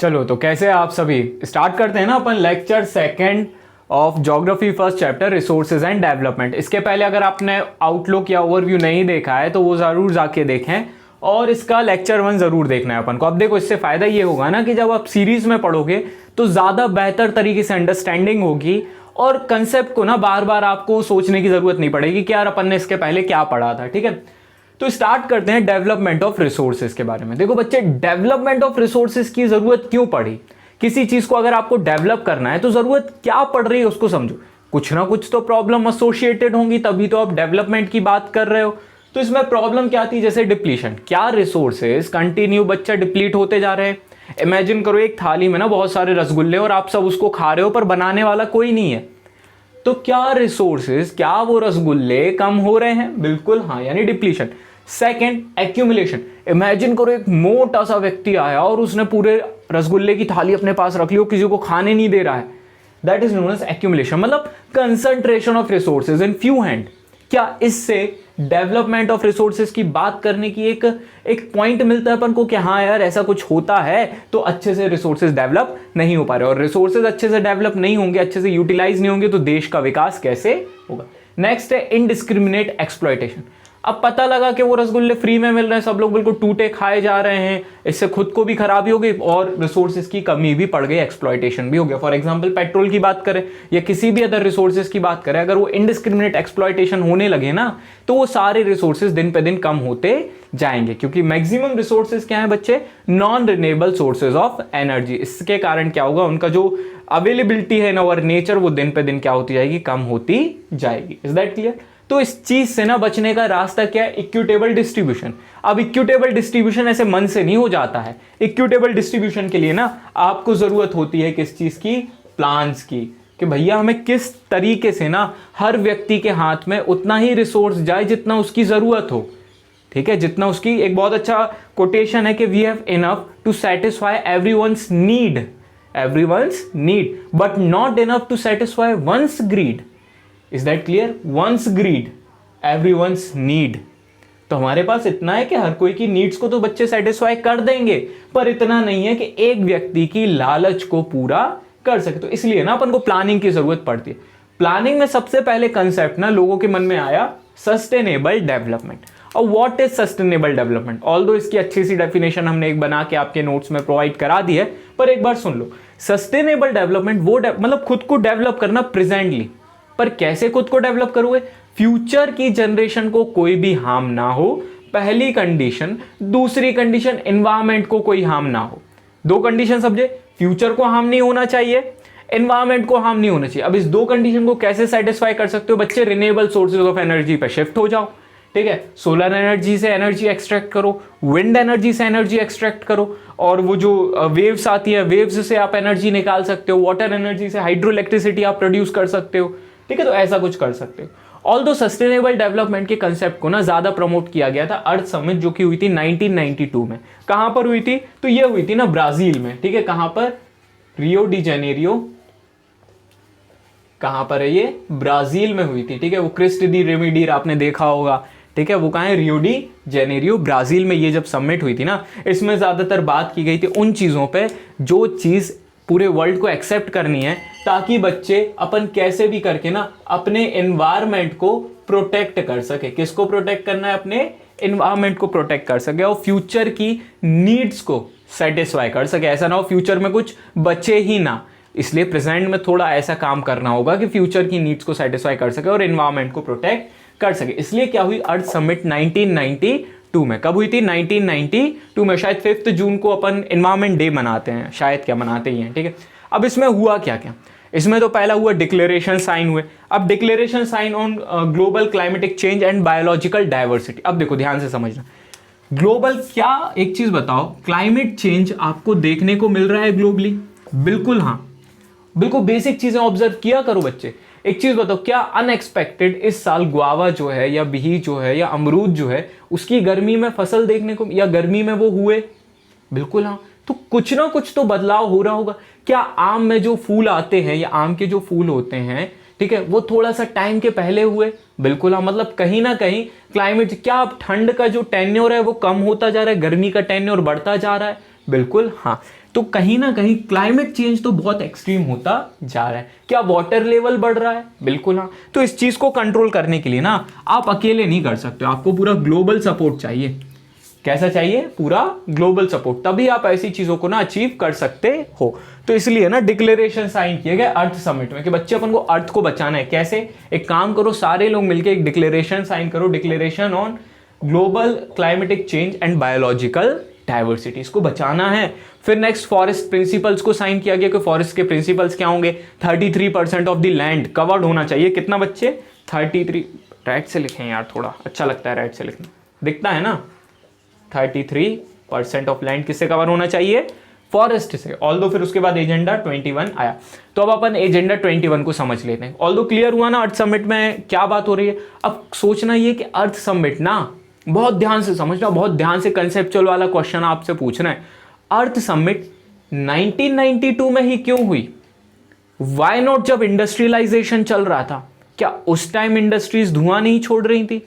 चलो तो कैसे आप सभी स्टार्ट करते हैं ना अपन lecture second of geography first chapter resources and development. इसके पहले अगर आपने आउटलुक या ओवरव्यू नहीं देखा है तो वो ज़रूर जाके देखें और इसका लेक्चर 1 ज़रूर देखना है अपन को। अब देखो इससे फ़ायदा ये होगा ना कि जब आप सीरीज़ में पढ़ोगे तो ज़्यादा बेहतर तरीके से अंडरस्टैंडिंग होगी और कंसेप्ट को ना बार बार आपको सोचने की ज़रूरत नहीं पड़ेगी कि यार अपन ने इसके पहले क्या पढ़ा था। ठीक है, तो स्टार्ट करते हैं डेवलपमेंट ऑफ रिसोर्सेज के बारे में। देखो बच्चे, डेवलपमेंट ऑफ रिसोर्सेज की जरूरत क्यों पड़ी? किसी चीज को अगर आपको डेवलप करना है तो जरूरत क्या पड़ रही है उसको समझो। कुछ ना कुछ तो प्रॉब्लम एसोसिएटेड होंगी, तभी तो आप डेवलपमेंट की बात कर रहे हो। तो इसमें प्रॉब्लम क्या थी? जैसे डिप्लीशन। क्या रिसोर्सेज कंटिन्यू बच्चा डिप्लीट होते जा रहे हैं। इमेजिन करो एक थाली में ना बहुत सारे रसगुल्ले और आप सब उसको खा रहे हो पर बनाने वाला कोई नहीं है, तो क्या रिसोर्सेज, क्या वो रसगुल्ले कम हो रहे हैं? बिल्कुल हाँ, यानी डिप्लीशन। Second, accumulation. इमेजिन करो एक मोटा सा व्यक्ति आया और उसने पूरे रसगुल्ले की थाली अपने पास रख ली और किसी को खाने नहीं दे रहा है। That is known as accumulation, मतलब concentration of resources in few hand. क्या इससे डेवलपमेंट ऑफ रिसोर्सेज की बात करने की एक पॉइंट मिलता है अपन को कि हाँ यार ऐसा कुछ होता है तो अच्छे से रिसोर्सेज डेवलप नहीं हो पा रहे, और रिसोर्सेज अच्छे से डेवलप नहीं होंगे, अच्छे से यूटिलाइज नहीं होंगे तो देश का विकास कैसे होगा? नेक्स्ट है इनडिस्क्रिमिनेट एक्सप्लॉयटेशन। अब पता लगा कि वो रसगुल्ले फ्री में मिल रहे हैं, सब लोग बिल्कुल टूटे खाए जा रहे हैं, इससे खुद को भी खराबी हो गई और रिसोर्सेज की कमी भी पड़ गई, एक्सप्लॉयटेशन भी हो गया। फॉर एग्जांपल पेट्रोल की बात करें या किसी भी अदर रिसोर्सेज की बात करें, अगर वो इनडिस्क्रिमिनेट एक्सप्लॉयटेशन होने लगे ना तो वो सारे रिसोर्सेज दिन पे दिन कम होते जाएंगे, क्योंकि मैक्सिमम रिसोर्सेज क्या है बच्चे? Non renewable sources of energy. इसके कारण क्या होगा? उनका जो अवेलेबिलिटी है इन आवर नेचर वो दिन पे दिन क्या होती जाएगी? कम होती जाएगी। Is that clear? तो इस चीज से ना बचने का रास्ता क्या है? Equitable distribution. अब इक्विटेबल डिस्ट्रीब्यूशन ऐसे मन से नहीं हो जाता है। इक्विटेबल डिस्ट्रीब्यूशन के लिए ना आपको जरूरत होती है किस चीज की? प्लान्स की, कि भैया हमें किस तरीके से ना हर व्यक्ति के हाथ में उतना ही रिसोर्स जाए जितना उसकी जरूरत हो। ठीक है, जितना उसकी। एक बहुत अच्छा कोटेशन है कि we have enough to satisfy everyone's need, but not enough to satisfy one's greed. Is that clear? One's greed, everyone's need. तो हमारे पास इतना है कि हर कोई की नीड्स को तो बच्चे सेटिस्फाई कर देंगे, पर इतना नहीं है कि एक व्यक्ति की लालच को पूरा कर सके। तो इसलिए ना अपन को प्लानिंग की जरूरत पड़ती है। प्लानिंग में सबसे पहले कंसेप्ट ना लोगों के मन में आया सस्टेनेबल डेवलपमेंट। और what is sustainable development? Although इसकी अच्छी सी डेफिनेशन हमने एक बना के आपके नोट्स में प्रोवाइड करा दी है, पर एक बार सुन लो। सस्टेनेबल डेवलपमेंट वो मतलब खुद को डेवलप करना प्रेजेंटली, पर कैसे खुद को डेवलप करोगे? फ्यूचर की जनरेशन को कोई भी हार्म ना हो, पहली कंडीशन। दूसरी कंडीशन, एनवायरमेंट को कोई हार्म ना हो। दो कंडीशन समझे? फ्यूचर को हार्म नहीं होना चाहिए, एनवायरमेंट को हार्म नहीं होना चाहिए। अब इस दो कंडीशन को कैसे सेटिस्फाई कर सकते हो बच्चे? रिन्यूएबल सोर्सेज ऑफ एनर्जी पे शिफ्ट हो जाओ। ठीक है, सोलर एनर्जी से एनर्जी एक्सट्रैक्ट करो, विंड एनर्जी से एनर्जी एक्सट्रैक्ट करो, और वो जो वेव्स आती है वेव्स से आप एनर्जी निकाल सकते हो, वाटर एनर्जी से हाइड्रो इलेक्ट्रिसिटी आप प्रोड्यूस कर सकते हो। ठीक है, तो ऐसा कुछ कर सकते हो। ऑल्दो सस्टेनेबल डेवलपमेंट के कंसेप्ट को ना ज्यादा प्रमोट किया गया था अर्थ समिट, जो कि हुई थी 1992 में। कहां पर हुई थी? तो ये हुई थी ना ब्राजील में। ठीक है, कहां पर? Rio de Janeiro. कहां पर है ये? ब्राजील में हुई थी। ठीक है, वो क्रिस्ट दी रेमिडीर आपने देखा होगा। ठीक है, वो कहां है? रियो डी जेनेरियो, ब्राजील में। ये जब समिट हुई थी ना, इसमें ज्यादातर बात की गई थी उन चीजों पे जो चीज पूरे वर्ल्ड को एक्सेप्ट करनी है, ताकि बच्चे अपन कैसे भी करके ना अपने एनवायरमेंट को प्रोटेक्ट कर सके। किसको प्रोटेक्ट करना है? अपने एनवायरमेंट को प्रोटेक्ट कर सके और फ्यूचर की नीड्स को सेटिस्फाई कर सके। ऐसा ना हो फ्यूचर में कुछ बचे ही ना, इसलिए प्रेजेंट में थोड़ा ऐसा काम करना होगा कि फ्यूचर की नीड्स को सेटिस्फाई कर सके और एनवायरमेंट को प्रोटेक्ट कर सके। इसलिए क्या हुई? अर्थ समिट 1992 में। कब हुई थी? 1992 में। शायद 5 जून को अपन एनवायरमेंट डे मनाते हैं, शायद, क्या मनाते ही हैं। ठीक है, अब इसमें हुआ क्या क्या? इसमें तो पहला हुआ डिक्लेरेशन साइन हुए। अब declaration sign on global climatic change and biological diversity. अब देखो ध्यान से समझना, ग्लोबल क्या, एक चीज बताओ, क्लाइमेट चेंज आपको देखने को मिल रहा है ग्लोबली? बिल्कुल हाँ, बिल्कुल बेसिक चीजें ऑब्जर्व किया करो बच्चे। एक चीज बताओ, क्या अनएक्सपेक्टेड इस साल गुआवा जो है या बिही जो है या अमरूद जो है उसकी गर्मी में फसल देखने को, या गर्मी में वो हुए? बिल्कुल हाँ। तो कुछ ना कुछ तो बदलाव हो रहा होगा। क्या आम में जो फूल आते हैं या आम के जो फूल होते हैं, ठीक है, वो थोड़ा सा टाइम के पहले हुए? बिल्कुल हाँ। मतलब कहीं ना कहीं क्लाइमेट, क्या ठंड का जो टेन्योर है वो कम होता जा रहा है, गर्मी का टेन्योर बढ़ता जा रहा है? बिल्कुल हाँ। तो कहीं ना कहीं क्लाइमेट चेंज तो बहुत एक्सट्रीम होता जा रहा है। क्या वाटर लेवल बढ़ रहा है? बिल्कुल हाँ। तो इस चीज़ को कंट्रोल करने के लिए ना आप अकेले नहीं कर सकते, आपको पूरा ग्लोबल सपोर्ट चाहिए। कैसा चाहिए? पूरा ग्लोबल सपोर्ट, तभी आप ऐसी चीज़ों को ना अचीव कर सकते हो। तो इसलिए ना डिक्लेरेशन साइन किया गया अर्थ समिट में कि बच्चे अपन को अर्थ को बचाना है। कैसे? एक काम करो, सारे लोग मिलकर एक डिक्लेरेशन साइन करो, declaration on global climatic change and biological diversity, इसको बचाना है। फिर नेक्स्ट फॉरेस्ट प्रिंसिपल्स को साइन किया गया कि फॉरेस्ट के प्रिंसिपल्स क्या होंगे? 33% ऑफ द लैंड कवर्ड होना चाहिए। कितना बच्चे? 33। राइट से लिखें यार, थोड़ा अच्छा लगता है राइट से लिखना, दिखता है ना। 33% ऑफ लैंड किससे कवर होना चाहिए? फॉरेस्ट से। ऑल्दो फिर उसके बाद एजेंडा 21 आया। तो अब अपन एजेंडा 21 को समझ लेते हैं। ऑल्दो क्लियर हुआ ना अर्थ समिट में क्या बात हो रही है। अब सोचना ये कि अर्थ समिट ना, बहुत ध्यान से समझना, बहुत ध्यान से कंसेप्चुअल वाला क्वेश्चन आपसे पूछना है। अर्थ समिट 1992 में ही क्यों हुई? वाई नॉट जब इंडस्ट्रियलाइजेशन चल रहा था? क्या उस टाइम इंडस्ट्रीज धुआं नहीं छोड़ रही थी?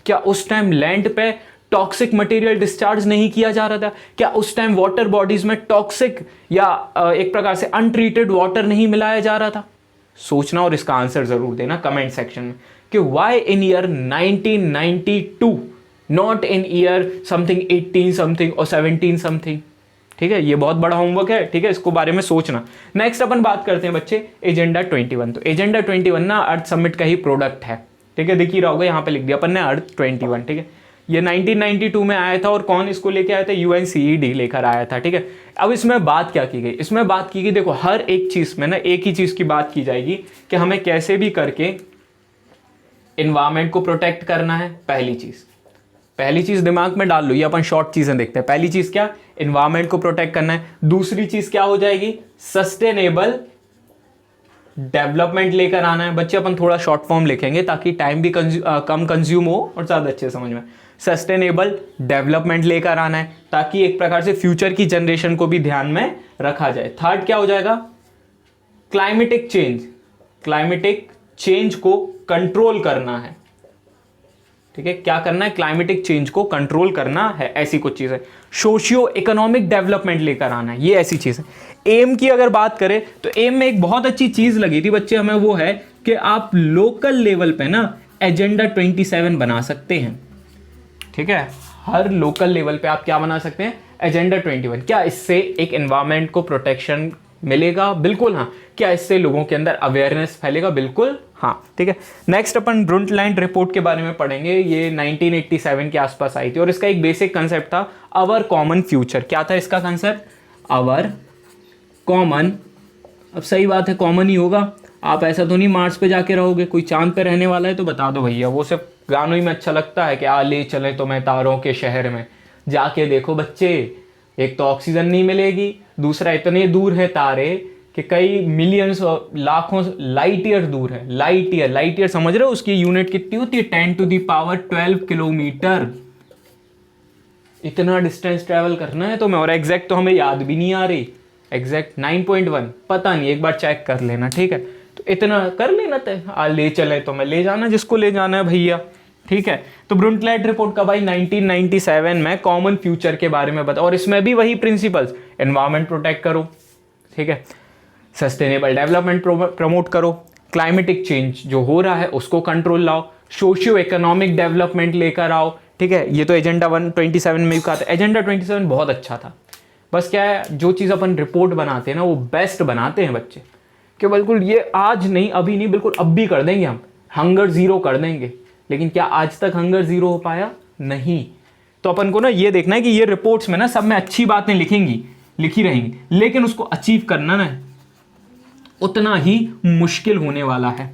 क्या उस टाइम लैंड पे टॉक्सिक मटेरियल डिस्चार्ज नहीं किया जा रहा था? क्या उस टाइम वाटर बॉडीज में टॉक्सिक या एक प्रकार से अनट्रीटेड वाटर नहीं मिलाया जा रहा था? सोचना और इसका आंसर जरूर देना कमेंट सेक्शन में कि why in year 1992 not in year something 18 something और 17 समथिंग। ठीक है, ये बहुत बड़ा होमवर्क है। ठीक है, इसको बारे में सोचना। नेक्स्ट अपन बात करते हैं बच्चे एजेंडा 21। तो एजेंडा 21 ना अर्थ समिट का ही प्रोडक्ट है। ठीक है, दिख ही रहा होगा, यहाँ पे लिख दिया अपन ने अर्थ 21। ठीक है, ये 1992 में आया था और कौन इसको लेके आया था? UNCED लेकर आया था। ठीक है, अब इसमें बात क्या की गई? इसमें बात की गई, देखो हर एक चीज में ना एक ही चीज की बात की जाएगी कि हमें कैसे भी करके एनवायरमेंट को प्रोटेक्ट करना है। पहली चीज दिमाग में डाल लो, ये अपन शॉर्ट चीजें देखते हैं। पहली चीज क्या? एनवायरमेंट को प्रोटेक्ट करना है। दूसरी चीज क्या हो जाएगी? सस्टेनेबल डेवलपमेंट लेकर आना है। बच्चे अपन थोड़ा शॉर्ट फॉर्म लिखेंगे ताकि टाइम भी कम कंज्यूम हो और ज्यादा अच्छे समझ में। सस्टेनेबल डेवलपमेंट लेकर आना है ताकि एक प्रकार से फ्यूचर की जनरेशन को भी ध्यान में रखा जाए। थर्ड क्या हो जाएगा? क्लाइमेटिक चेंज को कंट्रोल करना है। ठीक है, क्या करना है? क्लाइमेटिक चेंज को कंट्रोल करना है, ऐसी कुछ चीज है। सोशियो इकोनॉमिक डेवलपमेंट लेकर आना है, ये ऐसी चीज है। एम की अगर बात करें तो एम में एक बहुत अच्छी चीज लगी थी बच्चे हमें, वो है कि आप लोकल लेवल पे ना एजेंडा 27 बना सकते हैं। ठीक है, हर लोकल लेवल पे आप क्या बना सकते हैं? एजेंडा 21। क्या इससे एक एनवायरमेंट को प्रोटेक्शन मिलेगा? बिल्कुल हाँ। क्या इससे लोगों के अंदर अवेयरनेस फैलेगा? बिल्कुल हाँ। ठीक है, नेक्स्ट अपन ब्रुंटलैंड रिपोर्ट के बारे में पढ़ेंगे। ये 1987 के आसपास आई थी और इसका एक बेसिक कंसेप्ट था आवर कॉमन फ्यूचर। क्या था इसका कंसेप्ट? Our common. अब सही बात है, कॉमन ही होगा। आप ऐसा तो नहीं मार्स पे जाके रहोगे, कोई चांद पे रहने वाला है तो बता दो भैया। वो सिर्फ गानों ही में अच्छा लगता है कि आ ले चले तो मैं तारों के शहर में। जाके देखो बच्चे, एक तो ऑक्सीजन नहीं मिलेगी, दूसरा इतने दूर है तारे कि कई मिलियंस और लाखों लाइट ईयर दूर है। लाइट ईयर समझ रहे हो? उसकी यूनिट कितनी होती है? 10⁻12 किलोमीटर। इतना डिस्टेंस ट्रेवल करना है तो मैं, और एग्जैक्ट तो हमें याद भी नहीं आ रही, एग्जैक्ट 9.1 पता नहीं, एक बार चेक कर लेना। ठीक है, तो इतना कर लेना तय। ले चले तो मैं ले जाना जिसको ले जाना है भैया। ठीक है, तो ब्रुंटलैंड रिपोर्ट का भाई 1997 में कॉमन फ्यूचर के बारे में बता, और इसमें भी वही प्रिंसिपल्स, एनवायरमेंट प्रोटेक्ट करो। ठीक है, सस्टेनेबल डेवलपमेंट प्रमोट करो, क्लाइमेटिक चेंज जो हो रहा है उसको कंट्रोल लाओ, सोशियो इकोनॉमिक डेवलपमेंट लेकर आओ। ठीक है, ये तो एजेंडा 127 में भी कहा था। एजेंडा 27 बहुत अच्छा था। बस क्या है, जो चीज़ अपन रिपोर्ट बनाते हैं ना वो बेस्ट बनाते हैं बच्चे, कि बिल्कुल ये आज नहीं, अभी नहीं, बिल्कुल अब भी कर देंगे हम, हंगर जीरो कर देंगे। लेकिन क्या आज तक हंगर जीरो हो पाया? नहीं। तो अपन को ना ये देखना है कि ये रिपोर्ट्स में ना सब में अच्छी बातें लिखी रहेंगी, लेकिन उसको अचीव करना ना उतना ही मुश्किल होने वाला है।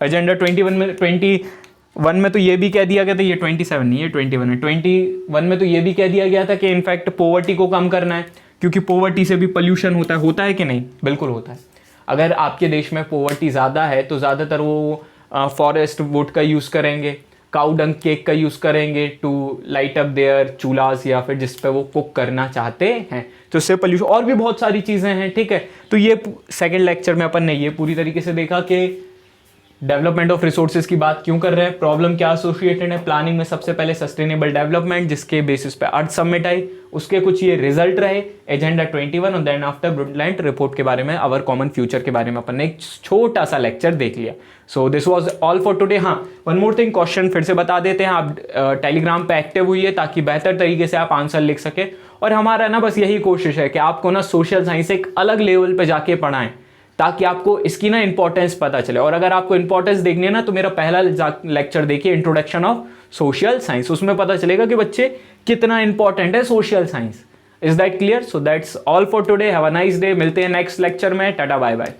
एजेंडा 21 में तो ये भी कह दिया गया था, ये 27 नहीं है 21 है। 21 में तो ये भी कह दिया गया था कि इनफैक्ट पोवर्टी को कम करना है, क्योंकि पोवर्टी से भी पोल्यूशन होता है कि नहीं? बिल्कुल होता है। अगर आपके देश में पोवर्टी ज़्यादा है तो ज़्यादातर वो फॉरेस्ट वुड का यूज़ करेंगे, काउ डंग केक का यूज़ करेंगे टू लाइट अप देयर चूल्हास, या फिर जिस पे वो कुक करना चाहते हैं, तो इससे पोल्यूशन, और भी बहुत सारी चीज़ें हैं। ठीक है, तो ये सेकंड लेक्चर में अपन ने ये पूरी तरीके से देखा कि डेवलपमेंट ऑफ रिसोर्सेज की बात क्यों कर रहे हैं, प्रॉब्लम क्या एसोसिएटेड है, प्लानिंग में सबसे पहले सस्टेनेबल डेवलपमेंट जिसके बेसिस पे अर्थ समिट आई, उसके कुछ ये रिजल्ट रहे, एजेंडा 21 और देन आफ्टर ब्रुंडलैंड रिपोर्ट के बारे में, अवर कॉमन फ्यूचर के बारे में अपन ने एक छोटा सा लेक्चर देख लिया। So this was all for today. हाँ, वन मोर थिंग, क्वेश्चन फिर से बता देते हैं, आप टेलीग्राम पे एक्टिव हुई है ताकि बेहतर तरीके से आप आंसर लिख सके, और हमारा ना बस यही कोशिश है कि आपको ना सोशल साइंस एक अलग लेवल पे जाके पढ़ाएं ताकि आपको इसकी ना इंपॉर्टेंस पता चले। और अगर आपको इंपॉर्टेंस देखनी है ना तो मेरा पहला लेक्चर देखिए, इंट्रोडक्शन ऑफ सोशल साइंस, उसमें पता चलेगा कि बच्चे कितना इंपॉर्टेंट है social science. Is that clear? So that's all for today, have a nice day, मिलते हैं नेक्स्ट लेक्चर में, टाटा बाय बाय।